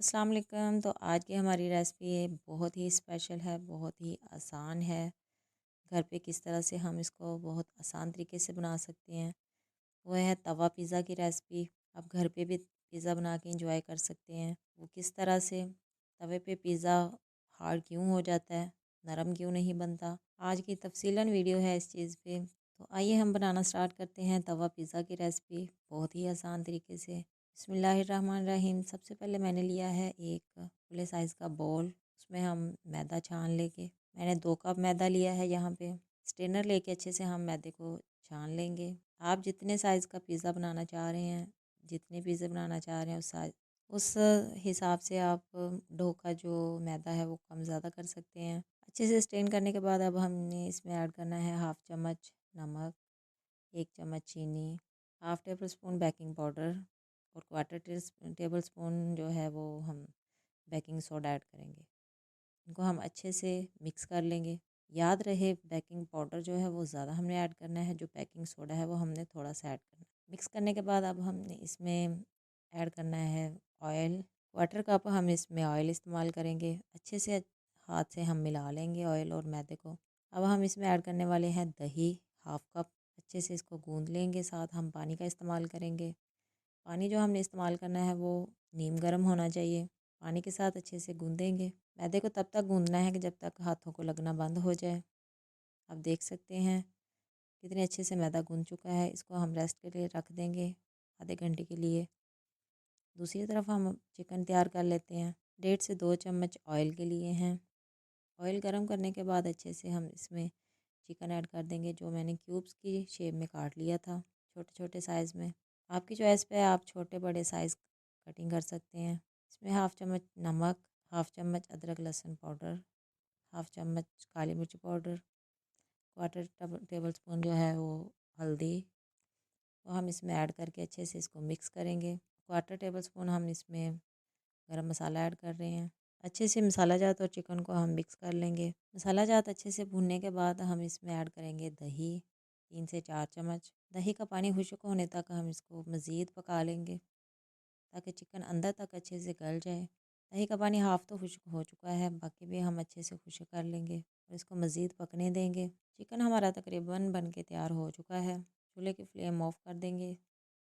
अस्सलाम वालेकुम। तो आज की हमारी रेसिपी बहुत ही स्पेशल है, बहुत ही आसान है। घर पे किस तरह से हम इसको बहुत आसान तरीके से बना सकते हैं, वो है तवा पिज़्ज़ा की रेसिपी। आप घर पे भी पिज़्ज़ा बना के इंजॉय कर सकते हैं। वो किस तरह से तवे पे पिज़्ज़ा हार्ड क्यों हो जाता है, नरम क्यों नहीं बनता, आज की तफसीलन वीडियो है इस चीज़ पे। तो आइए हम बनाना स्टार्ट करते हैं तवा पिज़्ज़ा की रेसिपी बहुत ही आसान तरीके से। बिस्मिल्लाहिर्रहमानिर्रहीम। सबसे पहले मैंने लिया है एक खुले साइज़ का बोल, उसमें हम मैदा छान लेंगे। मैंने 2 कप मैदा लिया है यहाँ पे। स्ट्रेनर लेके अच्छे से हम मैदे को छान लेंगे। आप जितने साइज़ का पिज़्ज़ा बनाना चाह रहे हैं, जितने पिज़्ज़ा बनाना चाह रहे हैं उस हिसाब से आप डो का जो मैदा है वो कम ज़्यादा कर सकते हैं। अच्छे से स्ट्रेन करने के बाद अब हमने इसमें ऐड करना है हाफ़ चम्मच नमक, 1 चम्मच चीनी, half table spoon baking powder और क्वार्टर टेबल स्पून जो है वो हम बेकिंग सोडा ऐड करेंगे। इनको हम अच्छे से मिक्स कर लेंगे। याद रहे बेकिंग पाउडर जो है वो ज़्यादा हमने ऐड करना है, जो बेकिंग सोडा है वो हमने थोड़ा सा ऐड करना है। मिक्स करने के बाद अब हमने इसमें ऐड करना है ऑयल। क्वार्टर कप हम इसमें ऑयल इस्तेमाल करेंगे। अच्छे से हाथ से हम मिला लेंगे ऑयल और मैदे को। अब हम इसमें ऐड करने वाले हैं दही, हाफ़ कप। अच्छे से इसको गूँध लेंगे। साथ हम पानी का इस्तेमाल करेंगे। पानी जो हमने इस्तेमाल करना है वो नीम गर्म होना चाहिए। पानी के साथ अच्छे से गूँधेंगे। मैदे को तब तक गूँधना है कि जब तक हाथों को लगना बंद हो जाए। आप देख सकते हैं कितने अच्छे से मैदा गूँध चुका है। इसको हम रेस्ट के लिए रख देंगे आधे घंटे के लिए। दूसरी तरफ हम चिकन तैयार कर लेते हैं। 1.5 से 2 चम्मच ऑयल के लिए हैं। ऑयल गर्म करने के बाद अच्छे से हम इसमें चिकन ऐड कर देंगे, जो मैंने क्यूब्स की शेप में काट लिया था, छोटे छोटे साइज़ में। आपकी चॉइस पे आप छोटे बड़े साइज़ कटिंग कर सकते हैं। इसमें हाफ़ चम्मच नमक, हाफ़ चम्मच अदरक लहसुन पाउडर, हाफ़ चम्मच काली मिर्च पाउडर, क्वार्टर टेबल स्पून जो है वो हल्दी, वो हम इसमें ऐड करके अच्छे से इसको मिक्स करेंगे। क्वार्टर टेबल स्पून हम इसमें गरम मसाला ऐड कर रहे हैं। अच्छे से मसाला जात और चिकन को हम मिक्स कर लेंगे। मसाला जात अच्छे से भूनने के बाद हम इसमें ऐड करेंगे दही, 3 से 4 चम्मच। दही का पानी खुश्क होने तक हम इसको मज़ीद पका लेंगे ताकि चिकन अंदर तक अच्छे से गल जाए। दही का पानी हाफ़ तो खुश्क हो चुका है, बाकी भी हम अच्छे से खुश्क कर लेंगे और इसको मज़ीद पकने देंगे। चिकन हमारा तकरीबन बन के तैयार हो चुका है। चूल्हे की फ्लेम ऑफ़ कर देंगे,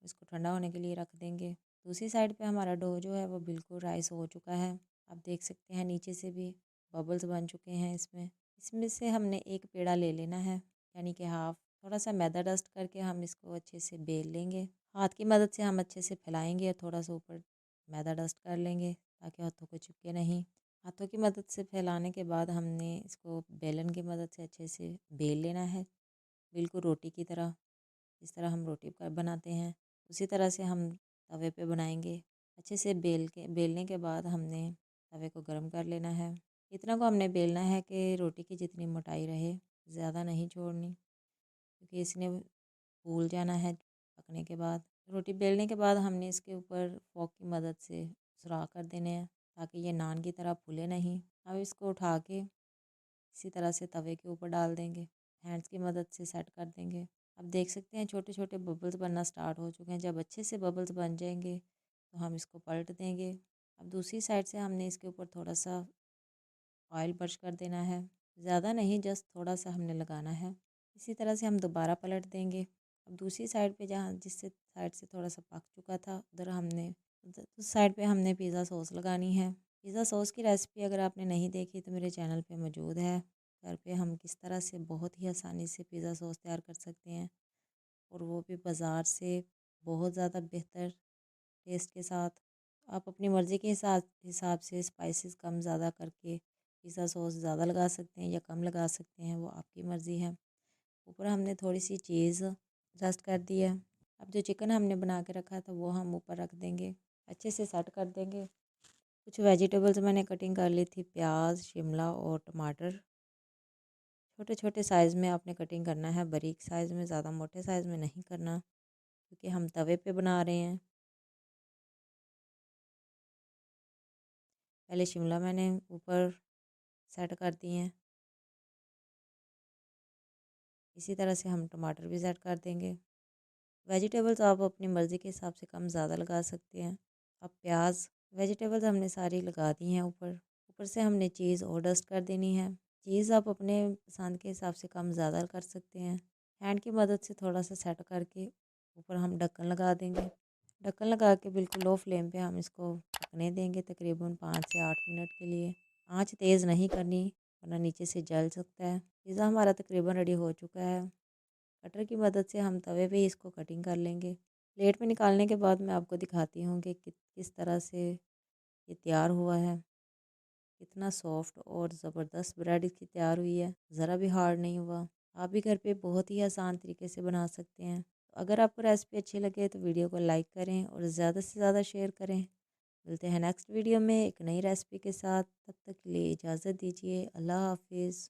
इसको ठंडा होने के लिए रख देंगे। दूसरी साइड पे हमारा डो जो है वो बिल्कुल राइस हो चुका है। आप देख सकते हैं नीचे से भी बबल्स बन चुके हैं इसमें। इसमें से हमने एक पेड़ा ले लेना है, यानी कि हाफ़। थोड़ा सा मैदा डस्ट करके हम इसको अच्छे से बेल लेंगे। हाथ की मदद से हम अच्छे से फैलाएंगे और थोड़ा सा ऊपर मैदा डस्ट कर लेंगे ताकि हाथों को चिपके नहीं। हाथों की मदद से फैलाने के बाद हमने इसको बेलन की मदद से अच्छे से बेल लेना है, बिल्कुल रोटी की तरह। जिस तरह हम रोटी बनाते हैं उसी तरह से हम तवे पे बनाएंगे। अच्छे से बेलने के बाद हमने तवे को गर्म कर लेना है। इतना को हमने बेलना है कि रोटी की जितनी मोटाई रहे, ज़्यादा नहीं छोड़नी, क्योंकि इसने फूल जाना है पकने के बाद। रोटी बेलने के बाद हमने इसके ऊपर फोक की मदद से सुराख कर देने हैं ताकि ये नान की तरह फूले नहीं। अब इसको उठा के इसी तरह से तवे के ऊपर डाल देंगे, हैंड्स की मदद से सेट कर देंगे। अब देख सकते हैं छोटे छोटे बबल्स बनना स्टार्ट हो चुके हैं। जब अच्छे से बबल्स बन जाएंगे तो हम इसको पलट देंगे। अब दूसरी साइड से हमने इसके ऊपर थोड़ा सा ऑयल ब्रश कर देना है, ज़्यादा नहीं, जस्ट थोड़ा सा हमने लगाना है। इसी तरह से हम दोबारा पलट देंगे। अब दूसरी साइड पे जहाँ जिससे साइड से थोड़ा सा पक चुका था उस साइड पे हमने पिज़्ज़ा सॉस लगानी है। पिज़्ज़ा सॉस की रेसिपी अगर आपने नहीं देखी तो मेरे चैनल पे मौजूद है। घर पे हम किस तरह से बहुत ही आसानी से पिज़्ज़ा सॉस तैयार कर सकते हैं, और वो भी बाज़ार से बहुत ज़्यादा बेहतर टेस्ट के साथ। आप अपनी मर्ज़ी के हिसाब से स्पाइसेस कम ज़्यादा करके पिज़्ज़ा सॉस ज़्यादा लगा सकते हैं या कम लगा सकते हैं, वो आपकी मर्ज़ी है। ऊपर हमने थोड़ी सी चीज़ रस्ट कर दी है। अब जो चिकन हमने बना के रखा था वो हम ऊपर रख देंगे, अच्छे से सेट कर देंगे। कुछ वेजिटेबल्स मैंने कटिंग कर ली थी, प्याज, शिमला और टमाटर। छोटे छोटे साइज़ में आपने कटिंग करना है, बारीक साइज़ में, ज़्यादा मोटे साइज़ में नहीं करना, क्योंकि हम तवे पे बना रहे हैं। पहले शिमला मैंने ऊपर सेट कर दी हैं। इसी तरह से हम टमाटर भी सेट कर देंगे। वेजिटेबल्स आप अपनी मर्ज़ी के हिसाब से कम ज़्यादा लगा सकते हैं। अब प्याज वेजिटेबल्स हमने सारी लगा दी हैं ऊपर। ऊपर से हमने चीज़ और डस्ट कर देनी है। चीज़ आप अपने पसंद के हिसाब से कम ज़्यादा कर सकते हैं। हैंड की मदद से थोड़ा सा सेट करके ऊपर हम ढक्कन लगा देंगे। ढक्कन लगा के बिल्कुल लो फ्लेम पे हम इसको पकने देंगे तकरीबन 5 से 8 मिनट के लिए। आंच तेज़ नहीं करनी वरना नीचे से जल सकता है। पिज़्ज़ा हमारा तकरीबन रेडी हो चुका है। कटर की मदद से हम तवे पे इसको कटिंग कर लेंगे। प्लेट में निकालने के बाद मैं आपको दिखाती हूँ कि किस तरह से ये तैयार हुआ है। कितना सॉफ्ट और ज़बरदस्त ब्रेड इसकी तैयार हुई है, ज़रा भी हार्ड नहीं हुआ। आप भी घर पे बहुत ही आसान तरीके से बना सकते हैं। तो अगर आपको रेसिपी अच्छी लगे तो वीडियो को लाइक करें और ज़्यादा से ज़्यादा शेयर करें। मिलते हैं नेक्स्ट वीडियो में एक नई रेसिपी के साथ। तब तक के लिए इजाज़त दीजिए। अल्लाह हाफिज़।